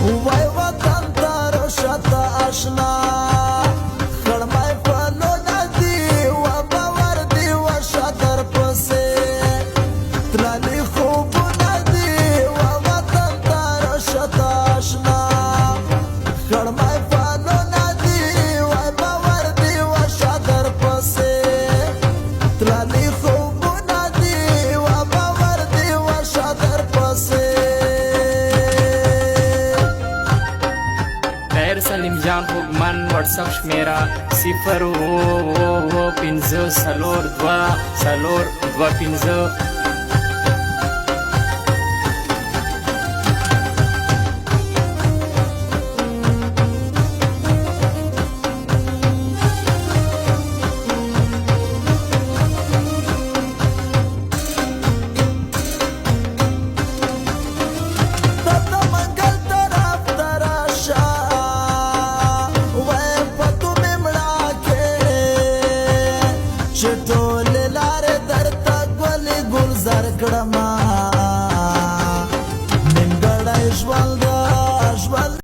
وای وطن ته روشته اشنا خړمای په لونه دي و باور دي و شادر پسې تللي خوبونه دي و وطن ته روشته اشنا خړمای په لونه دي و باور دي و شادر پسې تللي خوبونه دي و باور دي و شادر پسې سلیم جان خوږمن واتساپ شمیره 055 چې ټول لار درته ګل ګلزار کړم